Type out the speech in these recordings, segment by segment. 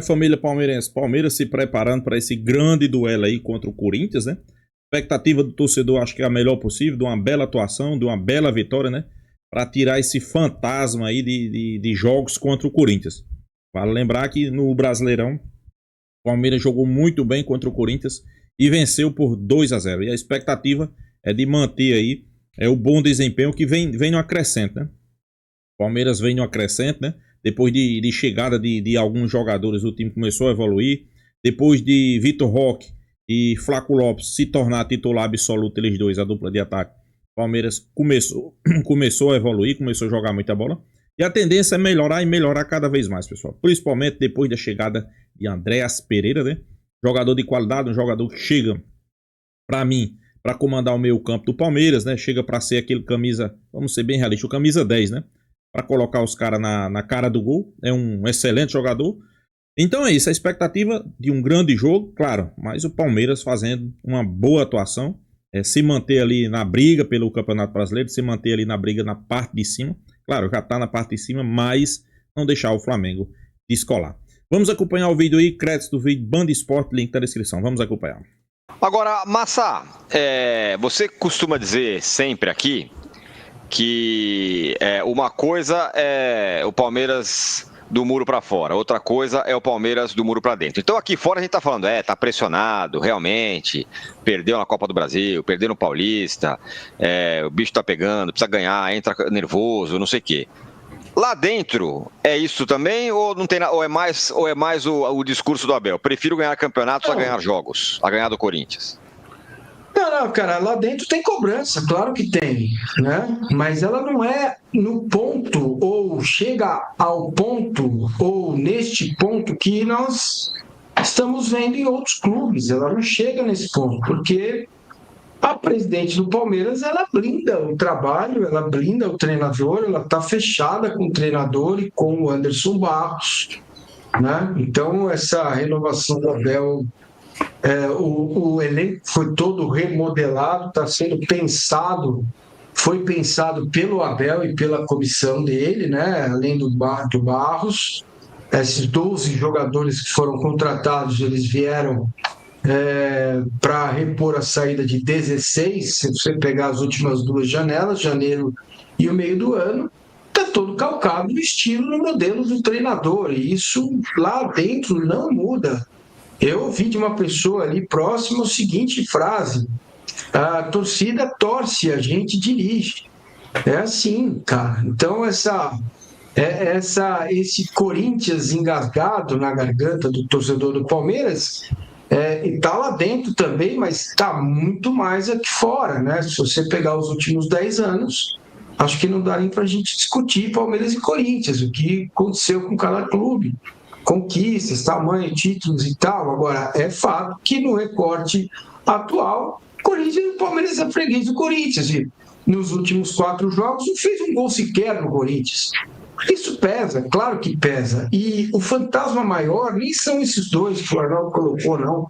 Família palmeirense, Palmeiras se preparando para esse grande duelo aí contra o Corinthians, né? Expectativa do torcedor, acho que é a melhor possível, de uma bela atuação, de uma bela vitória, né? Para tirar esse fantasma aí de jogos contra o Corinthians. Vale lembrar que no Brasileirão, o Palmeiras jogou muito bem contra o Corinthians e venceu por 2-0. E a expectativa é de manter aí o bom desempenho que vem no acrescento, né? O Palmeiras vem no acrescento, né? Depois de chegada de alguns jogadores, o time começou a evoluir. Depois de Vitor Roque e Flaco Lopes se tornar titular absoluto, eles dois, a dupla de ataque, o Palmeiras começou a evoluir, começou a jogar muita bola. E a tendência é melhorar e melhorar cada vez mais, pessoal. Principalmente depois da chegada de Andréas Pereira, né? Jogador de qualidade, um jogador que chega, para mim, para comandar o meio campo do Palmeiras, né? Chega para ser aquele camisa, vamos ser bem realistas, o camisa 10, né? Para colocar os caras na cara do gol. É um excelente jogador. Então é isso, a expectativa de um grande jogo, claro, mas o Palmeiras fazendo uma boa atuação, se manter ali na briga pelo Campeonato Brasileiro, se manter ali na briga na parte de cima, claro, já está na parte de cima, mas não deixar o Flamengo descolar. Vamos acompanhar o vídeo aí, créditos do vídeo Band Esporte, link na descrição, vamos acompanhar. Agora, Massa, você costuma dizer sempre aqui que uma coisa é o Palmeiras do muro para fora, outra coisa é o Palmeiras do muro para dentro. Então aqui fora a gente tá falando, tá pressionado, realmente, perdeu na Copa do Brasil, perdeu no Paulista, o bicho tá pegando, precisa ganhar, entra nervoso, não sei o quê. Lá dentro, é isso também ou não tem, ou é mais o discurso do Abel? Prefiro ganhar campeonatos a ganhar jogos, a ganhar do Corinthians. Não, cara, lá dentro tem cobrança, claro que tem, né? Mas ela não é no ponto, ou chega ao ponto, ou neste ponto que nós estamos vendo em outros clubes. Ela não chega nesse ponto, porque a presidente do Palmeiras, ela blinda o trabalho, ela blinda o treinador, ela está fechada com o treinador e com o Anderson Barros, né? Então, essa renovação do Abel... o elenco foi todo remodelado, está sendo pensado, foi pensado pelo Abel e pela comissão dele, né? Além do Barros. Esses 12 jogadores que foram contratados, eles vieram para repor a saída de 16, se você pegar as últimas duas janelas, janeiro e o meio do ano, está todo calcado no estilo, no modelo do treinador, e isso lá dentro não muda. Eu ouvi de uma pessoa ali próxima a seguinte frase: a torcida torce, a gente dirige. É assim, cara. Então, esse Corinthians engasgado na garganta do torcedor do Palmeiras está lá dentro também, mas está muito mais aqui fora, né? Se você pegar os últimos 10 anos, acho que não dá nem para a gente discutir Palmeiras e Corinthians, o que aconteceu com cada clube. Conquistas, tamanho, títulos e tal. Agora, é fato que no recorte atual, o Palmeiras é freguês do Corinthians. E nos últimos 4 jogos, não fez um gol sequer no Corinthians. Isso pesa, claro que pesa. E o fantasma maior nem são esses dois que o Arnaldo colocou, não.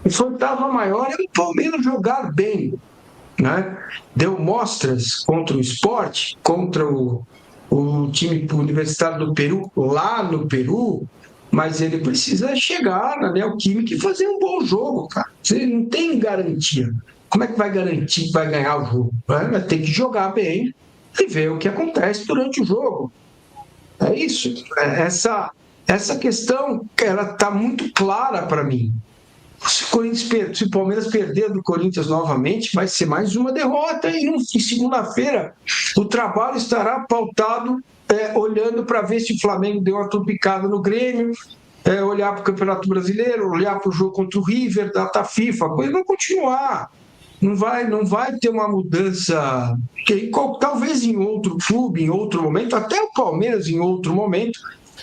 O fantasma maior é o Palmeiras jogar bem, né? Deu mostras contra o Sport, contra o time universitário do Peru, lá no Peru, mas ele precisa chegar na Neoquímica e fazer um bom jogo, cara. Você não tem garantia. Como é que vai garantir que vai ganhar o jogo? Vai ter que jogar bem e ver o que acontece durante o jogo. É isso. Essa questão, ela está muito clara para mim. Se o Palmeiras perder do Corinthians novamente, vai ser mais uma derrota. E segunda-feira o trabalho estará pautado olhando para ver se o Flamengo deu uma tupicada no Grêmio, olhar para o Campeonato Brasileiro, olhar para o jogo contra o River, data FIFA, a coisa vai continuar. Não vai ter uma mudança, talvez em outro clube, em outro momento, até o Palmeiras em outro momento.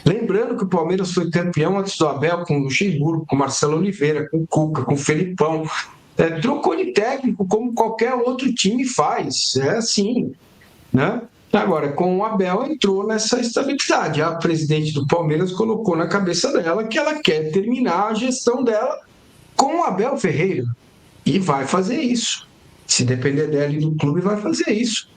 Lembrando que o Palmeiras foi campeão antes do Abel, com o Luxemburgo, com o Marcelo Oliveira, com o Cuca, com o Felipão. Trocou de técnico como qualquer outro time faz. É assim, né? Agora, com o Abel entrou nessa estabilidade. A presidente do Palmeiras colocou na cabeça dela que ela quer terminar a gestão dela com o Abel Ferreira. E vai fazer isso. Se depender dela e do clube, vai fazer isso.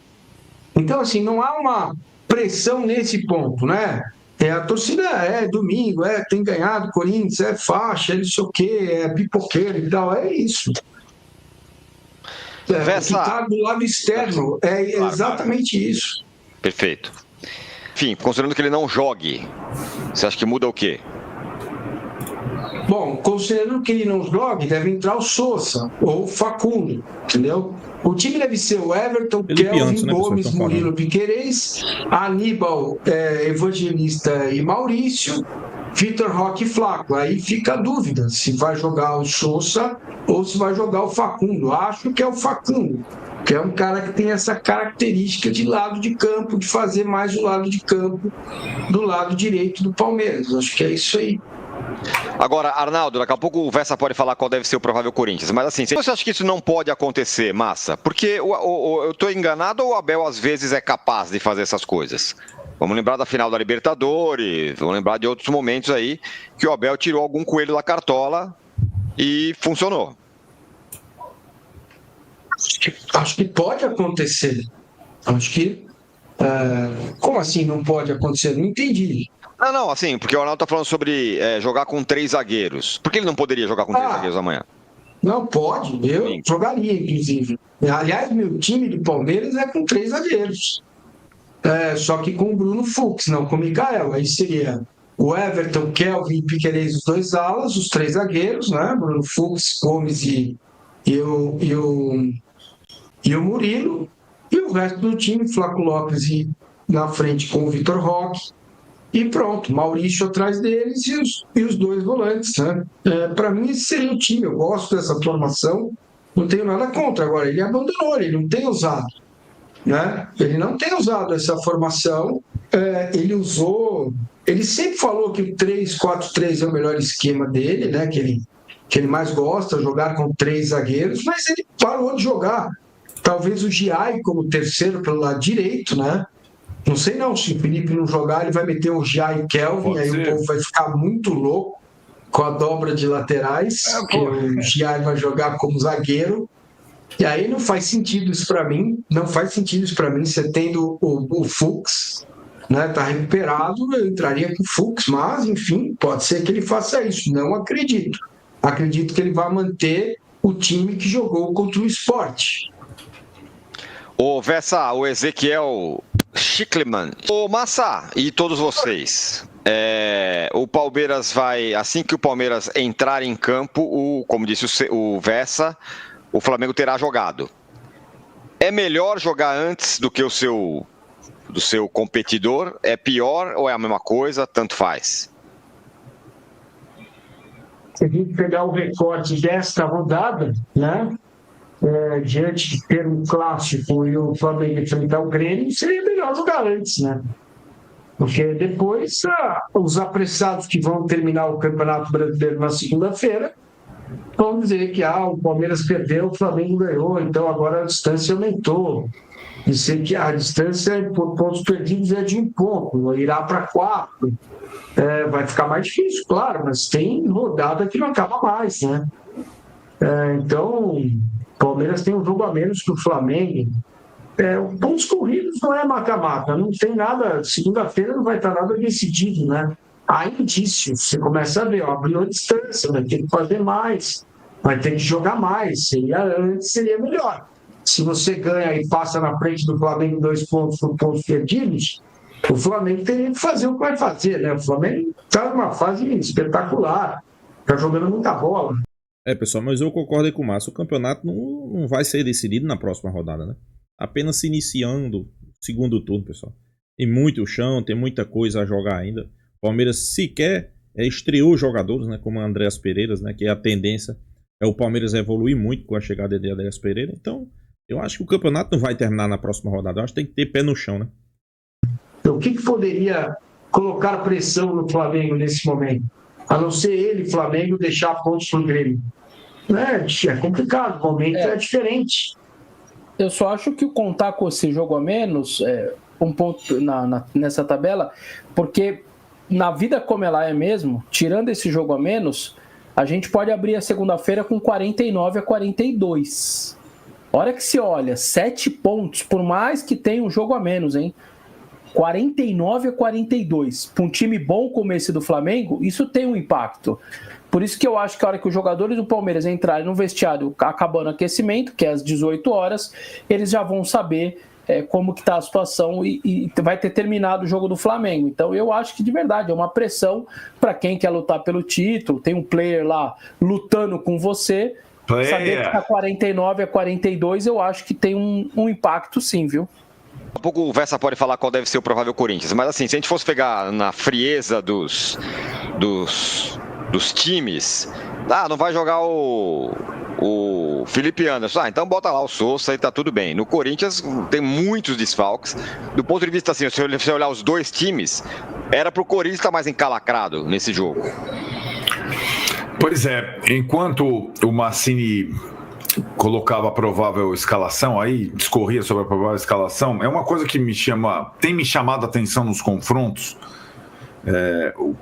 Então, assim, não há uma pressão nesse ponto, né? A torcida domingo, tem ganhado Corinthians, faixa, não sei o quê, pipoqueiro e tal, é isso. O que está do lado externo é exatamente isso. Perfeito. Enfim, considerando que ele não jogue, você acha que muda o quê? Bom, considerando que ele não jogue, deve entrar o Sousa ou o Facundo, entendeu? O time deve ser o Everton, Kelvin, Gomes, Murilo, Piquerez, Aníbal, Evangelista e Maurício, Vitor Roque e Flaco. Aí fica a dúvida se vai jogar o Sousa ou se vai jogar o Facundo. Acho que é o Facundo, que é um cara que tem essa característica de lado de campo, de fazer mais o lado de campo do lado direito do Palmeiras. Acho que é isso aí. Agora, Arnaldo, daqui a pouco o Vessa pode falar qual deve ser o provável Corinthians, mas assim, você acha que isso não pode acontecer, Massa? Porque eu estou enganado ou o Abel às vezes é capaz de fazer essas coisas? Vamos lembrar da final da Libertadores, vamos lembrar de outros momentos aí que o Abel tirou algum coelho da cartola e funcionou. Acho que pode acontecer. Acho que... como assim não pode acontecer? Não entendi. Não, assim, porque o Arnaldo está falando sobre jogar com 3 zagueiros. Por que ele não poderia jogar com 3 zagueiros amanhã? Não, pode. Eu jogaria, inclusive. Aliás, meu time do Palmeiras é com 3 zagueiros. Só que com o Bruno Fux, não com o Mikael. Aí seria o Everton, Kelvin e Piquerez, os 2 alas, os 3 zagueiros, né? Bruno Fux, Gomes e o Murilo. E o resto do time, Flaco Lopes na frente com o Vitor Roque. E pronto, Maurício atrás deles e os 2 volantes. Né? Para mim, esse seria o time. Eu gosto dessa formação, não tenho nada contra. Agora, ele abandonou, ele não tem usado. Né? Ele não tem usado essa formação. Ele sempre falou que o 3-4-3 é o melhor esquema dele, né? que ele mais gosta, jogar com 3 zagueiros, mas ele parou de jogar. Talvez o Giai como terceiro pelo lado direito, né? Não sei não, se o Felipe não jogar, ele vai meter o Giai e Kelvin, aí o povo vai ficar muito louco com a dobra de laterais, que o Giai vai jogar como zagueiro, e aí não faz sentido isso para mim, você tendo o Fux, né, tá recuperado, eu entraria com o Fux, mas, enfim, pode ser que ele faça isso, não acredito. Acredito que ele vai manter o time que jogou contra o Sport. Ô Vessa, o Ezequiel Schickelmann, ô Massa e todos vocês, o Palmeiras vai, assim que o Palmeiras entrar em campo, como disse o Vessa, o Flamengo terá jogado. É melhor jogar antes do que do seu competidor? É pior ou é a mesma coisa? Tanto faz. Se a gente pegar o recorte desta rodada, né? Diante de ter um clássico e o Flamengo enfrentar o Grêmio, seria melhor jogar antes, né? Porque depois os apressados que vão terminar o Campeonato Brasileiro na segunda-feira vão dizer que o Palmeiras perdeu, o Flamengo ganhou, então agora a distância aumentou. Dizer que a distância por pontos perdidos é de 1 ponto, irá para 4. Vai ficar mais difícil, claro, mas tem rodada que não acaba mais, né? Então, o Palmeiras tem um jogo a menos que o Flamengo. Pontos corridos não é mata-mata, não tem nada, segunda-feira não vai estar nada decidido, né? Há indícios, você começa a ver, abriu a distância, vai ter que fazer mais, vai ter que jogar mais, seria melhor. Se você ganha e passa na frente do Flamengo 2 pontos por pontos perdidos, o Flamengo teria que fazer o que vai fazer, né? O Flamengo está numa fase espetacular, está jogando muita bola. Pessoal, mas eu concordo aí com o Márcio, o campeonato não vai ser decidido na próxima rodada, né? Apenas se iniciando o segundo turno, pessoal. Tem muito chão, tem muita coisa a jogar ainda. O Palmeiras sequer estreou jogadores, né? Como o Andreas Pereira, né? Que é a tendência. O Palmeiras evoluir muito com a chegada de Andreas Pereira. Então, eu acho que o campeonato não vai terminar na próxima rodada. Eu acho que tem que ter pé no chão, né? O que poderia colocar pressão no Flamengo nesse momento? A não ser ele, Flamengo, deixar pontos para o Grêmio. É complicado, o momento é diferente. Eu só acho que o contar com esse jogo a menos, um ponto nessa tabela, porque na vida como ela é mesmo, tirando esse jogo a menos, a gente pode abrir a segunda-feira com 49-42. A hora que se olha, 7 pontos, por mais que tenha um jogo a menos, hein? 49-42. Para um time bom como esse do Flamengo, isso tem um impacto. Por isso que eu acho que a hora que os jogadores do Palmeiras entrarem no vestiário acabando o aquecimento, que é às 18 horas, eles já vão saber como que está a situação e vai ter terminado o jogo do Flamengo. Então eu acho que de verdade é uma pressão para quem quer lutar pelo título, tem um player lá lutando com você, saber que está 49-42, eu acho que tem um impacto sim, viu? Daqui a pouco o Vessa pode falar qual deve ser o provável Corinthians, mas assim, se a gente fosse pegar na frieza dos times, não vai jogar o Felipe Anderson, então bota lá o Sousa e tá tudo bem. No Corinthians tem muitos desfalques. Do ponto de vista assim, se você olhar os dois times, era pro Corinthians estar mais encalacrado nesse jogo. Pois é, enquanto o Massini colocava a provável escalação, aí discorria sobre a provável escalação, é uma coisa que tem me chamado a atenção nos confrontos.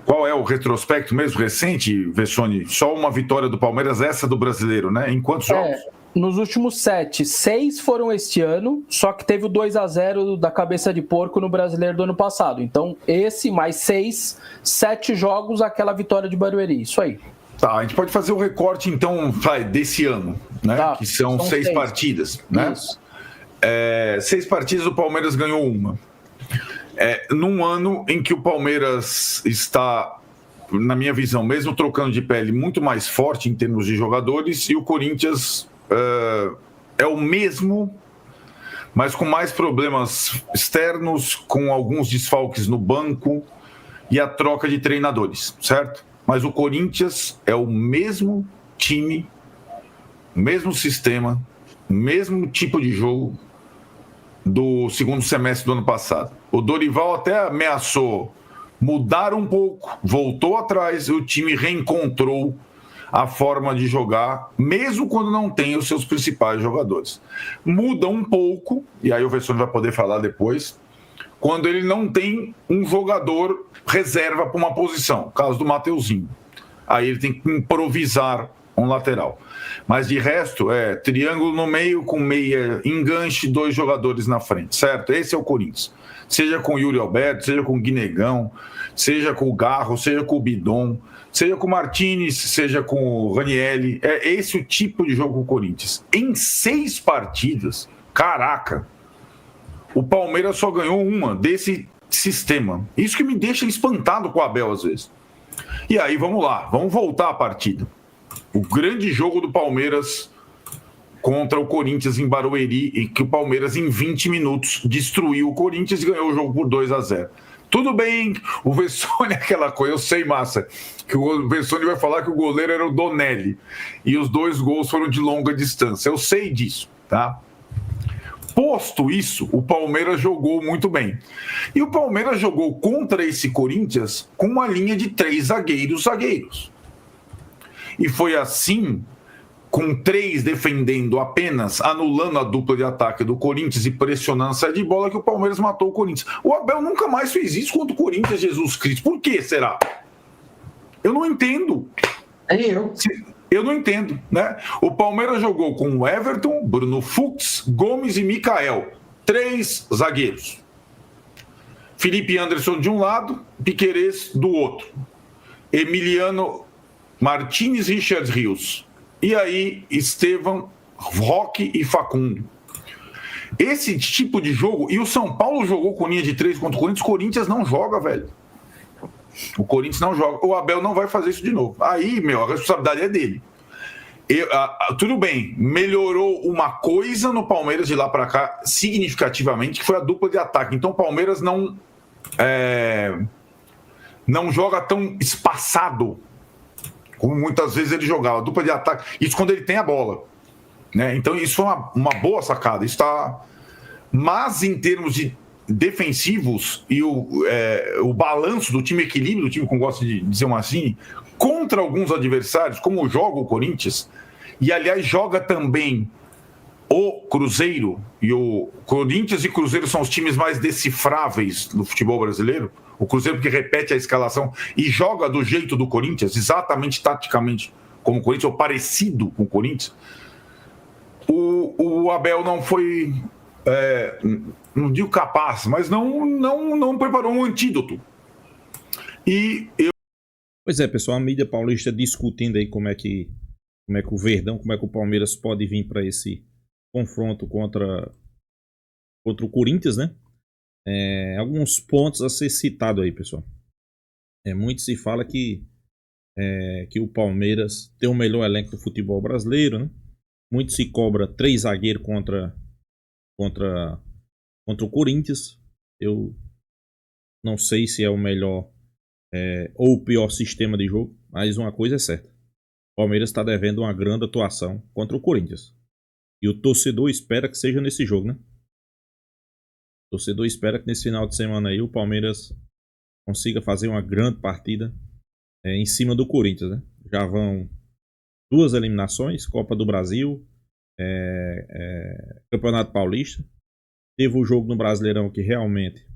Qual é o retrospecto mesmo recente, Vessone? Só uma vitória do Palmeiras, essa do Brasileiro, né? Em quantos jogos? Nos últimos 7, 6 foram este ano, só que teve o 2-0 da cabeça de porco no Brasileiro do ano passado. Então, esse mais 6, 7 jogos, aquela vitória de Barueri, isso aí. Tá, a gente pode fazer o recorte, então, desse ano, né? Tá, que são 6 partidas, né? Isso. 6 partidas, o Palmeiras ganhou uma. Num ano em que o Palmeiras está, na minha visão, mesmo trocando de pele, muito mais forte em termos de jogadores, e o Corinthians é o mesmo, mas com mais problemas externos, com alguns desfalques no banco e a troca de treinadores, certo? Mas o Corinthians é o mesmo time, mesmo sistema, mesmo tipo de jogo do segundo semestre do ano passado. O Dorival até ameaçou mudar um pouco, voltou atrás, e o time reencontrou a forma de jogar, mesmo quando não tem os seus principais jogadores. Muda um pouco, e aí o Vessone vai poder falar depois, quando ele não tem um jogador reserva para uma posição, caso do Mateuzinho. Aí ele tem que improvisar um lateral. Mas de resto, triângulo no meio, com meia enganche, 2 jogadores na frente, certo? Esse é o Corinthians. Seja com o Yuri Alberto, seja com o Guinegão, seja com o Garro, seja com o Bidon, seja com o Martínez, seja com o Ranielli. É esse o tipo de jogo do Corinthians. Em 6 partidas, caraca, o Palmeiras só ganhou uma desse sistema. Isso que me deixa espantado com o Abel às vezes. E aí, vamos lá, vamos voltar à partida. O grande jogo do Palmeiras contra o Corinthians em Barueri, em que o Palmeiras, em 20 minutos, destruiu o Corinthians e ganhou o jogo por 2-0. Tudo bem, o Vessone é aquela coisa, eu sei, Massa, que o Vessone vai falar que o goleiro era o Donelli, e os 2 gols foram de longa distância. Eu sei disso, tá? Posto isso, o Palmeiras jogou muito bem. E o Palmeiras jogou contra esse Corinthians com uma linha de 3 zagueiros. E foi assim, com 3 defendendo apenas, anulando a dupla de ataque do Corinthians e pressionando a saída de bola, que o Palmeiras matou o Corinthians. O Abel nunca mais fez isso contra o Corinthians, Jesus Cristo. Por que será? Eu não entendo. Eu não entendo, né? O Palmeiras jogou com o Everton, Bruno Fux, Gomes e Mikael. 3 zagueiros. Felipe Anderson de um lado, Piquerez do outro. Emiliano Martínez, Richard Rios. E aí, Estevão, Roque e Facundo. Esse tipo de jogo... E o São Paulo jogou com linha de 3 contra o Corinthians. O Corinthians não joga, velho. O Corinthians não joga. O Abel não vai fazer isso de novo. Aí, a responsabilidade é dele. Tudo bem, melhorou uma coisa no Palmeiras de lá para cá, significativamente, que foi a dupla de ataque. Então o Palmeiras não joga tão espaçado como muitas vezes ele jogava. A dupla de ataque, isso quando ele tem a bola, né? Então isso foi uma boa sacada. Isso tá... Mas em termos de defensivos e o balanço do time, equilíbrio do time, como gosta de dizer o Massini, contra alguns adversários, como joga o Corinthians, e aliás joga também o Cruzeiro, e o Corinthians e Cruzeiro são os times mais decifráveis do futebol brasileiro. O Cruzeiro porque repete a escalação e joga do jeito do Corinthians, exatamente taticamente como o Corinthians, ou parecido com o Corinthians. O Abel não foi não digo capaz, mas não preparou um antídoto. E Pois é, pessoal, a mídia paulista discutindo aí como é que o Verdão, como é que o Palmeiras pode vir para esse confronto contra o Corinthians, né? Alguns pontos a ser citado aí, pessoal. Muito se fala que o Palmeiras tem o melhor elenco do futebol brasileiro, né? Muito se cobra 3 zagueiros contra o Corinthians. Eu não sei se é o melhor ou o pior sistema de jogo, mas uma coisa é certa: o Palmeiras está devendo uma grande atuação contra o Corinthians. E o torcedor espera que seja nesse jogo, né? O torcedor espera que nesse final de semana aí o Palmeiras consiga fazer uma grande partida em cima do Corinthians, né? Já vão 2 eliminações, Copa do Brasil, Campeonato Paulista. Teve o jogo no Brasileirão que realmente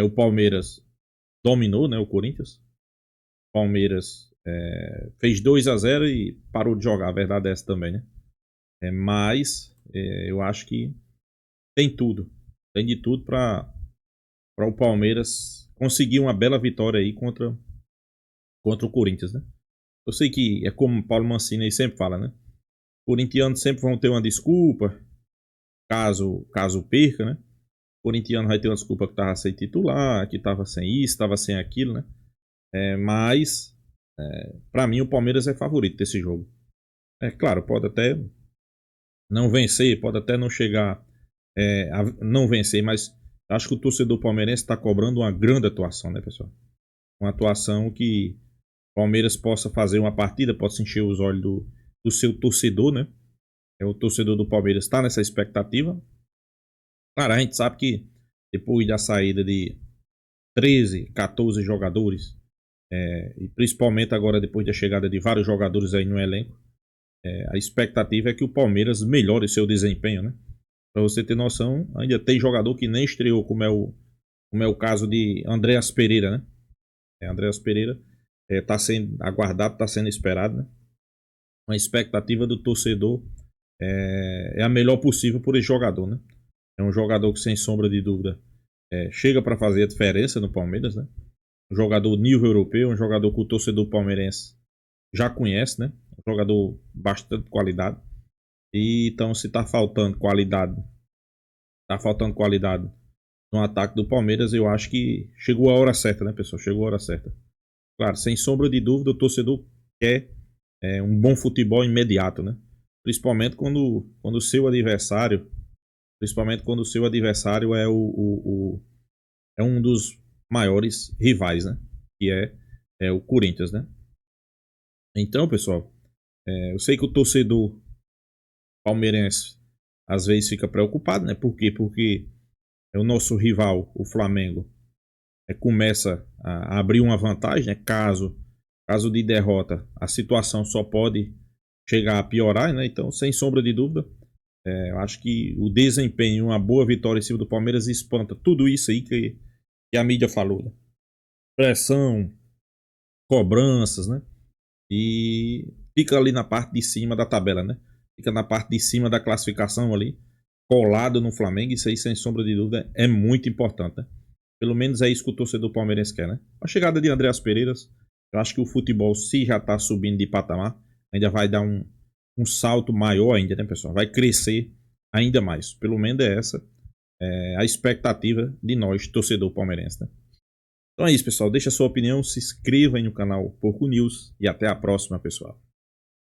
o Palmeiras dominou, né, o Corinthians. O Palmeiras fez 2-0 e parou de jogar, a verdade é essa também, né? Mas eu acho que tem de tudo para o Palmeiras conseguir uma bela vitória aí contra o Corinthians, né? Eu sei que é como o Paulo Mancini aí sempre fala, né? Corintianos sempre vão ter uma desculpa caso perca, né? O corintiano vai ter uma desculpa que estava sem titular, que estava sem isso, estava sem aquilo, né? Mas para mim o Palmeiras é favorito desse jogo. Claro, pode até não vencer, pode até não chegar a não vencer, mas acho que o torcedor palmeirense está cobrando uma grande atuação, né, pessoal? Uma atuação que o Palmeiras possa fazer uma partida, possa encher os olhos do seu torcedor, né? O torcedor do Palmeiras está nessa expectativa. Claro, a gente sabe que depois da saída de 13, 14 jogadores, e principalmente agora depois da chegada de vários jogadores aí no elenco, a expectativa é que o Palmeiras melhore seu desempenho, né? Para você ter noção, ainda tem jogador que nem estreou, como é o caso de Andreas Pereira, né? Andreas Pereira está sendo aguardado, está sendo esperado, né? A expectativa do torcedor é a melhor possível por esse jogador, né? É um jogador que, sem sombra de dúvida, chega para fazer a diferença no Palmeiras, né? Um jogador nível europeu, um jogador que o torcedor palmeirense já conhece, né? Um jogador bastante qualidade. E então, se está faltando qualidade no ataque do Palmeiras, eu acho que chegou a hora certa, né, pessoal? Chegou a hora certa. Claro, sem sombra de dúvida, o torcedor quer um bom futebol imediato, né? Principalmente quando o seu adversário é um dos maiores rivais, né? Que é o Corinthians, né? Então, pessoal, eu sei que o torcedor palmeirense às vezes fica preocupado, né? Por quê? Porque o nosso rival, o Flamengo, começa a abrir uma vantagem, né? Caso de derrota, a situação só pode chegar a piorar, né? Então, sem sombra de dúvida, eu acho que o desempenho, uma boa vitória em cima do Palmeiras espanta tudo isso aí que a mídia falou, né? Pressão, cobranças, né? E fica ali na parte de cima da tabela, né? Fica na parte de cima da classificação ali, colado no Flamengo. Isso aí, sem sombra de dúvida, é muito importante, né? Pelo menos é isso que o torcedor palmeirense quer, né? A chegada de Andreas Pereira, eu acho que o futebol, se já está subindo de patamar, ainda vai dar um salto maior ainda, né, pessoal? Vai crescer ainda mais. Pelo menos é essa a expectativa de nós, torcedor palmeirense, né? Então é isso, pessoal. Deixa a sua opinião, se inscreva aí no canal Porco News e até a próxima, pessoal.